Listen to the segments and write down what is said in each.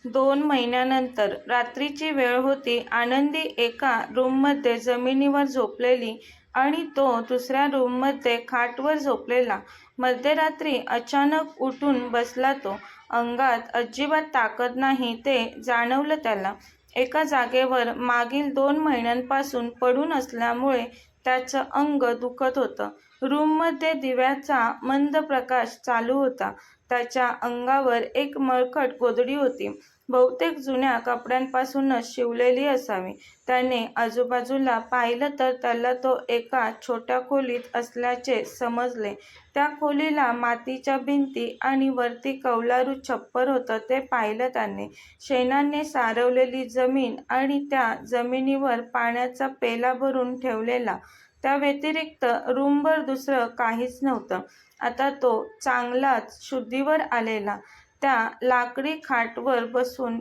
2 महिन्यानंतर रात्रीची वेळ होती. आनंदी एका रूममध्ये जमिनीवर झोपलेली आणि तो दुसऱ्या रूममध्ये खाटवर झोपलेला. मध्यरात्री अचानक उठून बसला तो. अंगात अजिबात ताकद नाही ते जाणवलं त्याला. एका जागेवर मागील 2 महिन्यांपासून पडून असल्यामुळे त्याचं अंग दुखत होतं. रूममध्ये दिव्याचा मंद प्रकाश चालू होता. त्याच्या अंगावर एक मळकट गोधडी होती. बहुतेक जुन्या कपड्यांपासूनच शिवलेली असावी. त्याने आजूबाजूला पाहिलं तर त्याला तो एका छोट्या खोलीत असल्याचे समजले. त्या खोलीला मातीच्या भिंती आणि वरती कौलारू छप्पर होतं ते पाहिलं त्याने. शेणाने सारवलेली जमीन आणि त्या जमिनीवर पाण्याचा पेला भरून ठेवलेला. त्या व्यतिरिक्त रूमभर दुसरं काहीच नव्हतं. आता तो चांगलाच शुद्धीवर आलेला. त्या लाकडी खाटवर बसून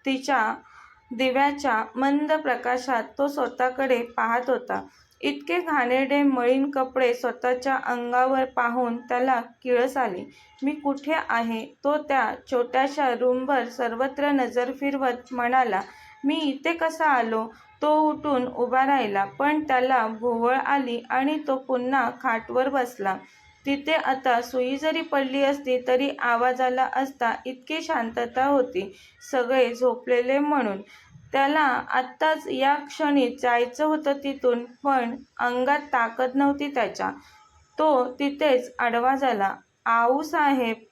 तिच्या दिव्याच्या मंद प्रकाशात तो स्वतःकडे पाहत होता. इतके घाणेरडे मळीण कपडे स्वतःच्या अंगावर पाहून त्याला किळस आली. मी कुठे आहे? तो त्या छोट्याशा रूमभर सर्वत्र नजर फिरवत म्हणाला. मी इथे कसा आलो? तो उठून उभा राहिला, पण त्याला भोवळ आली आणि तो पुन्हा खाटवर बसला. तिथे आता सुई जरी पडली असती तरी आवाज आला असता इतकी शांतता होती. सगळे झोपलेले म्हणून. त्याला आत्ताच या क्षणी जायचं होतं तिथून, पण अंगात ताकद नव्हती त्याच्या. तो तिथेच आडवा झाला. आऊसाहेब,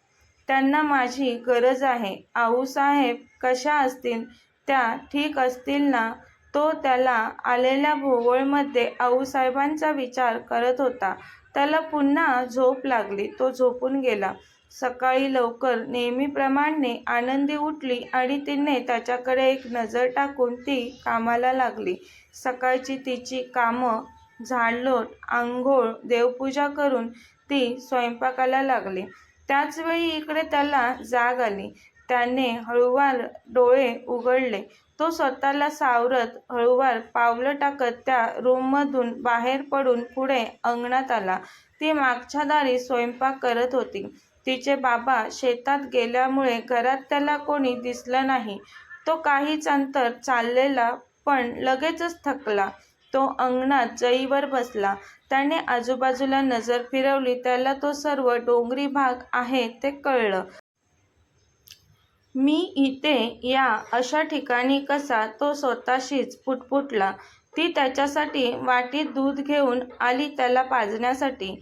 त्यांना माझी गरज आहे. आऊसाहेब कशा असतील? त्या ठीक असतील ना? तो त्याला आलेल्या भोवळमध्ये आऊसाहेबांचा विचार करत होता. त्याला पुन्हा झोप लागली. तो झोपून गेला. सकाळी लवकर नेहमीप्रमाणे आनंदी उठली आणि तिने त्याच्याकडे एक नजर टाकून ती कामाला लागली. सकाळची तिची कामं, झाडलोट, आंघोळ, देवपूजा करून ती स्वयंपाकाला लागली. त्याचवेळी इकडे त्याला जाग आली. त्याने हळूवार डोळे उघडले. तो स्वतःला सावरत हळूवार पावलं टाकत त्या रूममधून बाहेर पडून पुढे अंगणात आला. ती मागच्या दारी स्वयंपाक करत होती. तिचे बाबा शेतात गेल्यामुळे घरात त्याला कोणी दिसलं नाही. तो काहीच अंतर चाललेला, पण लगेचच थकला. तो अंगणात जईवर बसला. त्याने आजूबाजूला नजर फिरवली. त्याला तो सर्व डोंगरी भाग आहे ते कळलं. मी इथे या अशा ठिकाणी कसा? तो स्वतःशीच पुटपुटला. ती त्याच्यासाठी वाटीत दूध घेऊन आली त्याला पाजण्यासाठी.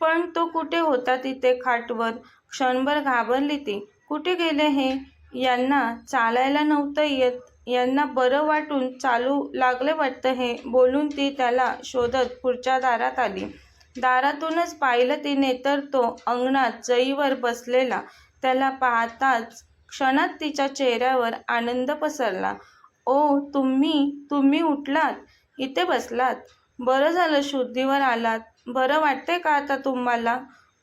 पण तो कुठे होता तिथे खाटवर? क्षणभर घाबरली ती. कुठे गेले हे? यांना चालायला नव्हतं येत. यांना बरं वाटून चालू लागले वाटतं हे, बोलून ती त्याला शोधत पुढच्या दारात आली. दारातूनच पाहिलं तिने तर तो अंगणात जईवर बसलेला. त्याला पाहताच क्षणात तिच्या चेहऱ्यावर आनंद पसरला. ओ, तुम्ही उठलात? इथे बसलात? बरं झालं शुद्धीवर आलात. बरं वाटतंय का आता तुम्हाला?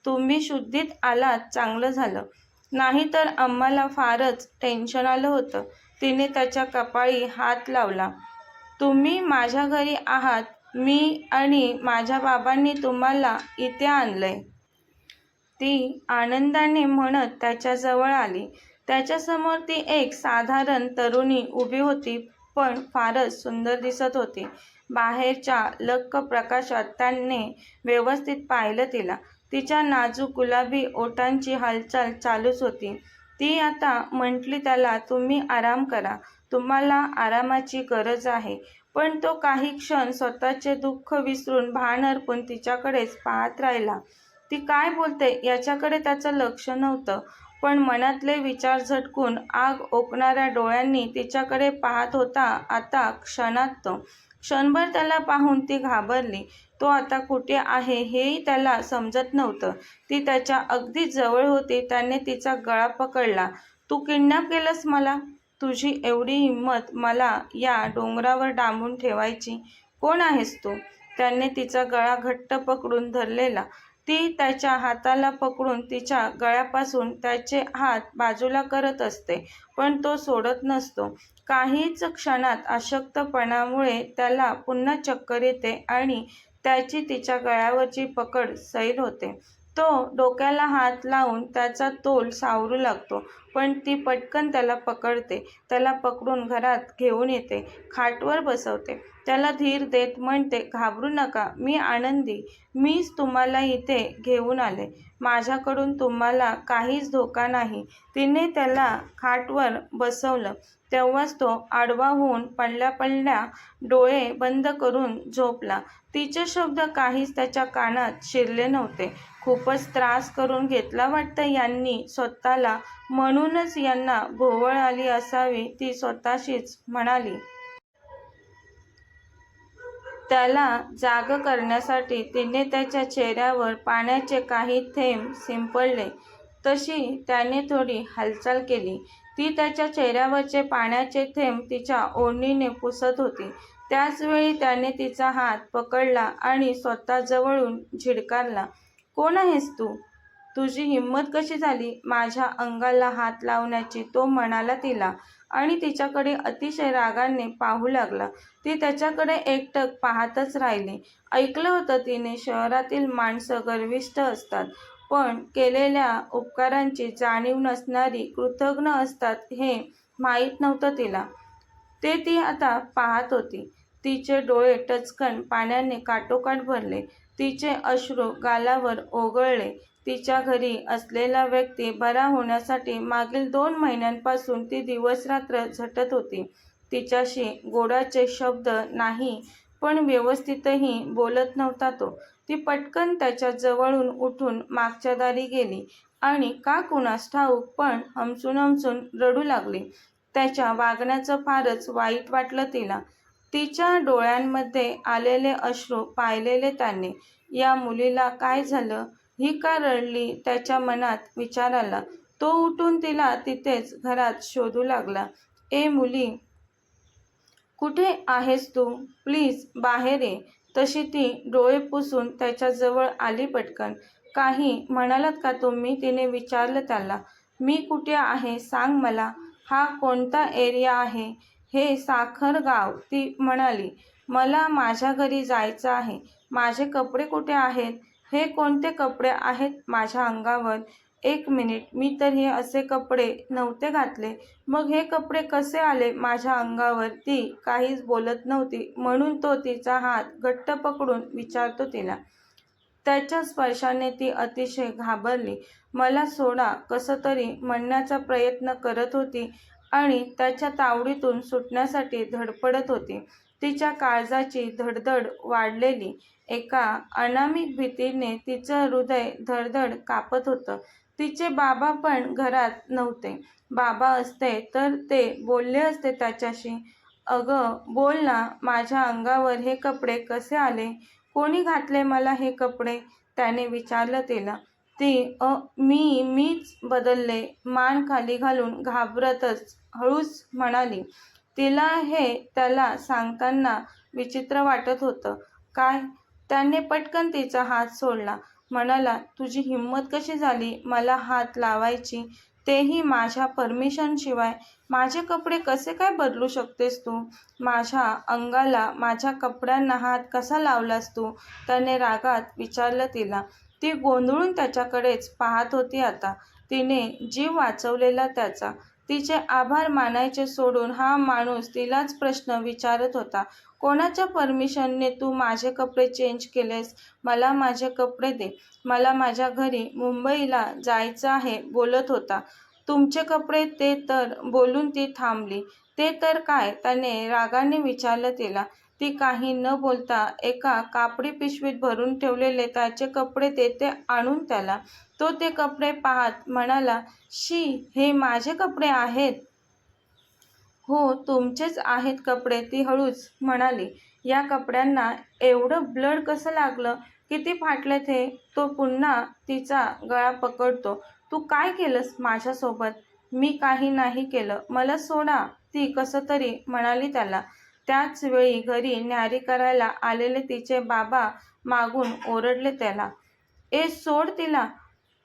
तुम्ही शुद्धीत आलात, चांगलं झालं. नाहीतर आम्हाला फारच टेन्शन आलं होतं. तिने त्याच्या कपाळी हात लावला. तुम्ही माझ्या घरी आहात. मी आणि माझ्या बाबांनी तुम्हाला इथे आणलंय. ती आनंदाने म्हणत त्याच्याजवळ आली. त्याच्यासमोर ती एक साधारण तरुणी उभी होती, पण फारच सुंदर दिसत होती. बाहेरच्या लख्ख प्रकाशात त्याने व्यवस्थित पाहिलं तिला. तिच्या नाजूक गुलाबी ओठांची हालचाल चालूच होती. ती आता म्हटली त्याला, तुम्ही आराम करा. तुम्हाला आरामाची गरज आहे. पण तो काही क्षण स्वतःचे दुःख विसरून भान हरपून तिच्याकडेच पाहत राहिला. ती काय बोलते याच्याकडे त्याचं लक्ष नव्हतं, पण मनातले विचार झटकून आग ओकणाऱ्या डोळ्यांनी तिच्याकडे पाहत होता. आता क्षणात तो. क्षणभर त्याला पाहून ती घाबरली. तो आता कुठे आहे हेही त्याला समजत नव्हतं. ती त्याच्या अगदी जवळ होती. त्याने तिचा गळा पकडला. तू किडनॅप केलंस मला? तुझी एवढी हिंमत मला या डोंगरावर डांबून ठेवायची? कोण आहेस तू? त्याने तिचा गळा घट्ट पकडून धरलेला. ती त्याच्या हाताला पकडून तिच्या गळ्यापासून त्याचे हात बाजूला करत असते, पण तो सोडत नसतो. काहीच क्षणात अशक्तपणामुळे त्याला पुन्हा चक्कर येते आणि त्याची तिच्या गळ्यावरची पकड सैल होते. तो डोक्याला हात लावून त्याचा तोल सावरू लागतो, पण ती पटकन त्याला पकडते. त्याला पकडून घरात घेऊन येते, खाटवर बसवते. त्याला धीर देत म्हणते, घाबरू नका, मी आनंदी. मीच तुम्हाला इथे घेऊन आले. माझ्याकडून तुम्हाला काहीच धोका नाही. तिने त्याला खाटवर बसवलं. तेव्हाच तो आडवा होऊन पडल्या पडल्या डोळे बंद करून झोपला. तिचे शब्द काहीच त्याच्या कानात शिरले नव्हते. खूपच त्रास करून घेतला वाटतं यांनी स्वतःला, म्हणूनच यांना भोवळ आली असावी, ती स्वतःशीच म्हणाली. त्याला जाग करण्यासाठी तिने त्याच्या चेहऱ्यावर पाण्याचे काही थेंब शिंपडले. तशी त्याने थोडी हालचाल केली. ती त्याच्या चेहऱ्यावरचे पाण्याचे थेंब तिच्या ओढणीने पुसत होती. त्याच वेळी त्याने तिचा हात पकडला आणि स्वतःजवळून झिडकारला. कोण आहेस तू? तुझी हिंमत कशी झाली माझ्या अंगाला हात लावण्याची? तो म्हणाला तिला आणि तिच्याकडे अतिशय रागाने पाहू लागला. ती त्याच्याकडे एकटक पाहतच राहिली. ऐकलं होतं तिने, शहरातील माणसं गर्विष्ठ असतात, पण केलेल्या उपकारांची जाणीव नसणारी कृतघ्न असतात हे माहीत नव्हतं तिला. ते ती आता पाहत होती. तिचे डोळे टचकन पाण्याने काठोकाठ भरले. तिचे अश्रू गालावर ओघळले. तिच्या घरी असलेला व्यक्ती बरा होण्यासाठी मागील 2 महिन्यांपासून ती दिवसरात्र झटत होती. तिच्याशी गोडाचे शब्द नाही, पण व्यवस्थितही बोलत नव्हता तो. ती पटकन त्याच्या जवळून उठून मागच्या दारी गेली आणि का कुणास ठाऊक पण हमसून हमसून रडू लागली. त्याच्या वागण्याचं फारच वाईट वाटलं तिला. तिच्या डोळ्यांमध्ये आलेले अश्रू पाहिलेले त्याने. या मुलीला काय झालं? ही का रडली? त्याच्या मनात विचार आला. तो उठून तिला तिथेच घरात शोधू लागला. ए मुली, कुठे आहेस तू? प्लीज बाहेर ये. तशी ती डोळे पुसून त्याच्याजवळ आली पटकन. काही म्हणालात का तुम्ही? तिने विचारलं त्याला. मी कुठे आहे सांग मला. हा कोणता एरिया आहे? हे साखर गाव, ती म्हणाली. मला माझ्या घरी जायचं आहे. माझे कपडे कुठे आहेत? हे कोणते कपडे आहेत माझ्या अंगावर? एक मिनिट, मी तर हे असे कपडे नव्हते घातले. मग हे कपडे कसे आले माझ्या अंगावर? ती काहीच बोलत नव्हती, म्हणून तो तिचा हात घट्ट पकडून विचारतो तिला. त्याच्या स्पर्शाने ती अतिशय घाबरली. मला सोडा, कसं तरी म्हणण्याचा प्रयत्न करत होती आणि त्याच्या तावडीतून सुटण्यासाठी धडपडत होती. तिच्या काळजाची धडधड वाढलेली. एका अनामिक भीतीने तिचं हृदय धडधड कापत होतं. तिचे बाबा पण घरात नव्हते. बाबा असते तर ते बोलले असते त्याच्याशी. अगं बोल ना, माझ्या अंगावर हे कपडे कसे आले? कोणी घातले मला हे कपडे? त्याने विचारलं तिला. ती मीच बदलले, मान खाली घालून घाबरतच हळूच म्हणाली. तिला हे त्याला सांगताना विचित्र वाटत होतं. काय? त्याने पटकन तिचा हात सोडला. म्हणाला, तुझी हिंमत कशी झाली मला हात लावायची? तेही माझ्या परमिशनशिवाय? माझे कपडे कसे काय बदलू शकतेस तू? माझ्या अंगाला, माझ्या कपड्यांना हात कसा लावलास तू? त्याने रागात विचारलं तिला. ती गोंधळून त्याच्याकडेच पाहत होती आता. तिने जीव वाचवलेला त्याचा. तिचे आभार मानायचे सोडून हा माणूस तिलाच प्रश्न विचारत होता. कोणाच्या परमिशनने तू माझे कपडे चेंज केलेस? मला माझे कपडे दे. मला माझ्या घरी मुंबईला जायचं आहे बोलत होता. तुमचे कपडे? ते तर बोलून ती थांबली. ते तर काय? त्याने रागाने विचारलं तिला. ती काही न बोलता एका कापडी पिशवीत भरून ठेवलेले त्याचे कपडे देते आणून त्याला. तो ते कपडे पाहत म्हणाला, शी, हे माझे कपडे आहेत? हो, तुमचेच आहेत कपडे, ती हळूच म्हणाली. या कपड्यांना एवढं ब्लड कसं लागलं? किती फाटलेत हे? तो पुन्हा तिचा गळा पकडतो. तू काय केलंस माझ्यासोबत? मी काही नाही केलं, मला सोडा, ती कसं तरी म्हणाली त्याला. त्याच वेळी घरी न्यारी करायला आलेले तिचे बाबा मागून ओरडले त्याला. ए सोड तिला,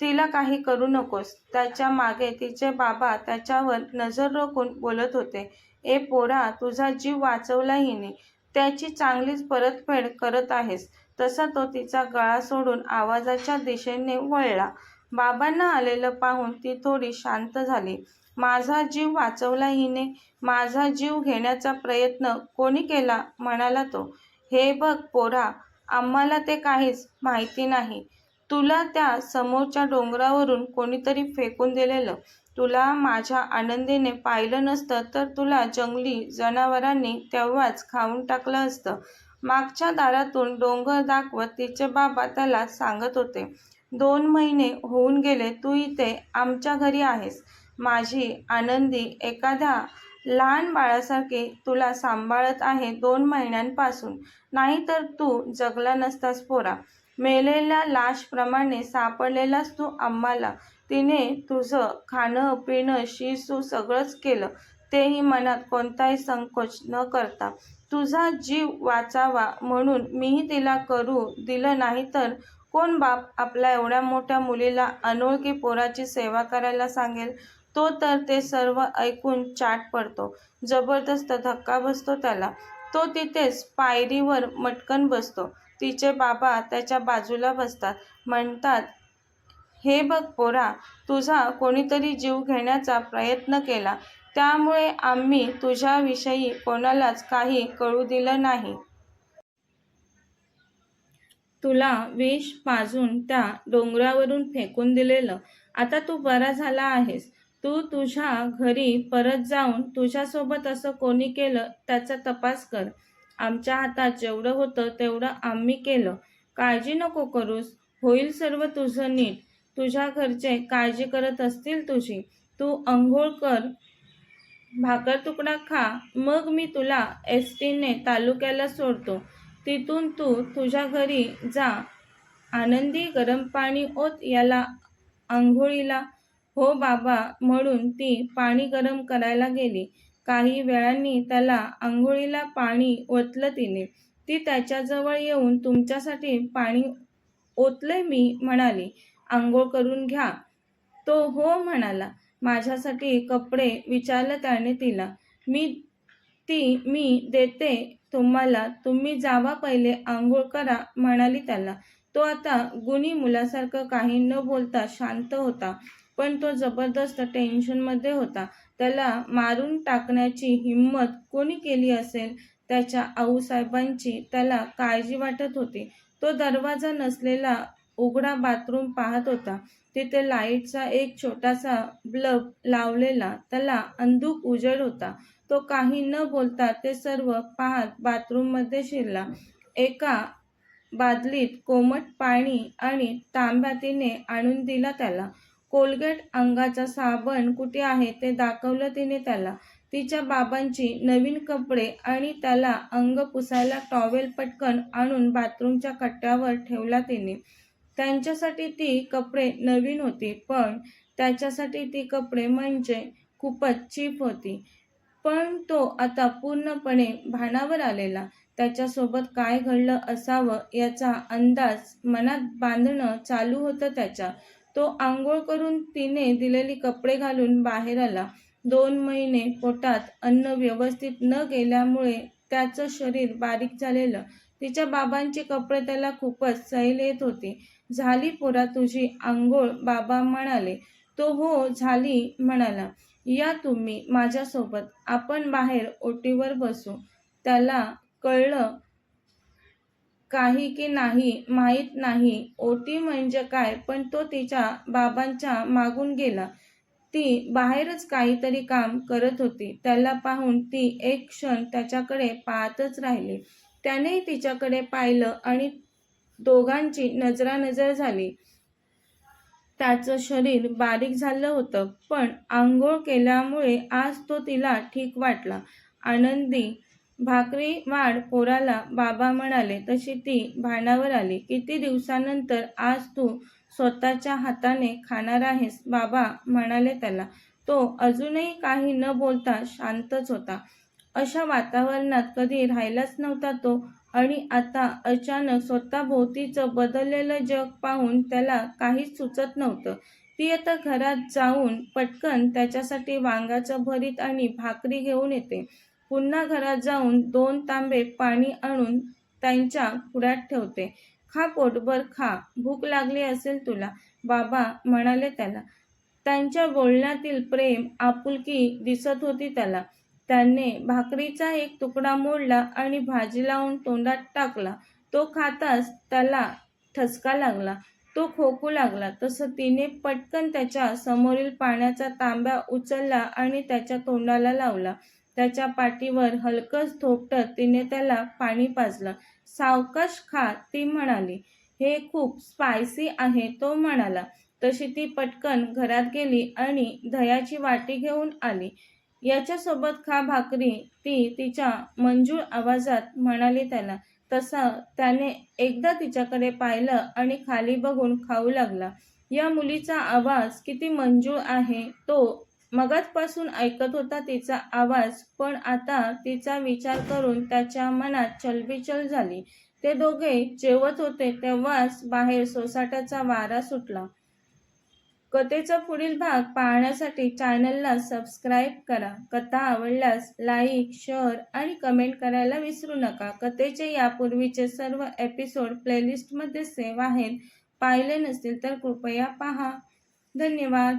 तिला काही करू नकोस. त्याच्या मागे तिचे बाबा त्याच्यावर नजर रोखून बोलत होते. ए पोरा, तुझा जीव वाचवला हिने. त्याची चांगलीच परतफेड करत आहेस. तसा तो तिचा गळा सोडून आवाजाच्या दिशेने वळला. बाबांना आलेलं पाहून ती थोडी शांत झाली. माझा जीव वाचवला हिने. माझा जीव घेण्याचा प्रयत्न कोणी केला म्हणाला तो. हे बघ पोरा, आम्हाला ते काहीच माहिती नाही. तुला त्या समोरच्या डोंगरावरून कोणीतरी फेकून दिलेलं. तुला माझ्या आनंदीने पाहिलं नसतं तर तुला जंगली जनावरांनी तेव्हाच खाऊन टाकलं असतं. मागच्या दारातून डोंगर दाखवत तिचे बाबा त्याला सांगत होते. 2 महिने होऊन गेले तू इथे आमच्या घरी आहेस. माझी आनंदी एखाद्या लहान बाळासारखी तुला सांभाळत आहे 2 महिन्यांपासून. नाहीतर तू जगला नसतास पोरा. मेलेल्या लाशप्रमाणे सापडलेलास तू आम्हाला. तिने तुझं खाणं पिणं शी-सू सगळंच केलं, तेही मनात कोणताही संकोच न करता. तुझा जीव वाचावा म्हणून मीही तिला करू दिलं. नाहीतर कोण बाप आपल्या एवढ्या मोठ्या मुलीला अनोळखी पोराची सेवा करायला सांगेल. तो तर ते सर्व ऐकून चाट पडतो. जबरदस्त धक्का बसतो त्याला. तो तिथेच पायरीवर मटकन बसतो. तिचे बाबा त्याच्या बाजूला बसतात. म्हणतात, हे बघ पोरा, तुझा कोणीतरी जीव घेण्याचा प्रयत्न केला. त्यामुळे आम्ही तुझ्याविषयी कोणालाच काही कळू दिलं नाही. तुला विष पाजून त्या डोंगरावरून फेकून दिलेलं. आता तू बरा झाला आहेस. तू तुझ्या घरी परत जाऊन तुझ्यासोबत असं कोणी केलं त्याचा तपास कर. आमच्या हातात जेवढं होतं तेवढं आम्ही केलं. काळजी नको करूस. होईल सर्व तुझं नीट. तुझ्या घरचे काळजी करत असतील तुझी. तू अंघोळ कर, भाकर तुकडा खा. मग मी तुला एसटीने तालुक्याला सोडतो. तिथून तू तुझ्या घरी जा. आनंदी, गरम पाणी ओत याला अंघोळीला. हो बाबा म्हणून ती पाणी गरम करायला गेली. काही वेळांनी त्याला अंघोळीला पाणी ओतलं तिने. ती त्याच्याजवळ येऊन तुमच्यासाठी पाणी ओतलंय मी म्हणाली. अंघोळ करून घ्या. तो हो म्हणाला. माझ्यासाठी कपडे विचारलं त्याने तिला. मी देते तुम्हाला. तुम्ही जावा पहिले अंघोळ करा म्हणाली त्याला. तो आता गुणी मुलासारखं काही न बोलता शांत होता. पण तो जबरदस्त टेन्शनमध्ये होता. त्याला मारून टाकण्याची हिंमत कोणी केली असेल? त्याच्या आऊसाहेबांची त्याला काळजी वाटत होती. तो दरवाजा नसलेला उघडा बाथरूम पाहत होता. तिथे लाईटचा एक छोटासा बल्ब लावलेला. त्याला अंधुक उजेड होता. तो काही न बोलता ते सर्व पाहत बाथरूममध्ये शिरला. एका बादलीत कोमट पाणी आणि तांब्या तिने आणून दिला त्याला. कोलगेट, अंगाचा साबण कुठे आहे ते दाखवलं तिने त्याला. तिच्या बाबांची नवीन कपडे आणि त्याला अंग पुसायला टॉवेल पटकन आणून बाथरूमच्या कट्ट्यावर ठेवला तिने. त्यांच्यासाठी ती कपडे नवीन होती, पण त्याच्यासाठी ती कपडे म्हणजे खूपच चीप होती. पण तो आता पूर्णपणे भानावर आलेला. त्याच्यासोबत काय घडलं असावं याचा अंदाज मनात बांधणं चालू होतं त्याच्या. तो आंघोळ करून तिने दिलेली कपडे घालून बाहेर आला. 2 महिने पोटात अन्न व्यवस्थित न गेल्यामुळे त्याचं शरीर बारीक झालेलं. तिच्या बाबांची कपडे त्याला खूपच सैल येत होती. झाली पोरा तुझी आंघोळ बाबा म्हणाले. तो हो झाली म्हणाला. या तुम्ही माझ्यासोबत. आपण बाहेर ओटीवर बसू. त्याला कळलं काही की नाही माहीत नाही ओटी म्हणजे काय, पण तो तिच्या बाबांच्या मागून गेला. ती बाहेरच काहीतरी काम करत होती. त्याला पाहून ती एक क्षण त्याच्याकडे पाहतच राहिली. त्यानेही तिच्याकडे पाहिलं आणि दोघांची नजरानजर झाली. त्याचं शरीर बारीक झालं होतं, पण आंघोळ केल्यामुळे आज तो तिला ठीक वाटला. आनंदी, भाकरी वाढ पोराला बाबा म्हणाले तशी ती भानावर आली. किती दिवसानंतर आज तू स्वतःच्या हाताने खाणार आहेस बाबा म्हणाले त्याला. तो अजूनही काही न बोलता शांतच होता. अशा वातावरणात कधी राहिलाच नव्हता तो. आणि आता अचानक स्वतःभोवतीचं बदललेलं जग पाहून त्याला काहीच सुचत नव्हतं. ती आता घरात जाऊन पटकन त्याच्यासाठी वांग्याचं भरीत आणि भाकरी घेऊन येते. पुन्हा घरात जाऊन 2 तांबे पाणी आणून त्यांच्या पुढ्यात ठेवते. खा, पोटभर खा, भूक लागली असेल तुला, बाबा म्हणाले त्याला. त्यांच्या बोलण्यातील प्रेम, आपुलकी दिसत होती त्याला. त्याने भाकरीचा एक तुकडा मोडला आणि भाजी लावून तोंडात टाकला. तो खाताच त्याला ठसका लागला. तो खोकू लागला. तसं तिने पटकन त्याच्या समोरील पाण्याचा तांब्या उचलला आणि त्याच्या तोंडाला लावला. त्याच्या पाठीवर हलकंच थोपटत तिने त्याला पाणी पाजलं. सावकाश खा, ती म्हणाली. हे खूप स्पायसी आहे, तो म्हणाला. तशी ती पटकन घरात गेली आणि दह्याची वाटी घेऊन आली. याच्यासोबत खा भाकरी, ती तिच्या मंजूळ आवाजात म्हणाली त्याला. तसा त्याने एकदा तिच्याकडे पाहिलं आणि खाली बघून खाऊ लागला. या मुलीचा आवाज किती मंजूळ आहे. तो मगाचपासून ऐकत होता तिचा आवाज, पण आता तिचा विचार करून त्याच्या मनात चलबिचल झाली. ते दोघे जेवत होते तेव्हाच बाहेर सोसाट्याचा वारा सुटला. कथेचा पुढील भाग पाहण्यासाठी चॅनलला सबस्क्राईब करा. कथा आवडल्यास लाईक, शेअर आणि कमेंट करायला विसरू नका. कथेचे यापूर्वीचे सर्व एपिसोड प्लेलिस्टमध्ये सेव्ह आहेत. पाहिले नसतील तर कृपया पहा. धन्यवाद.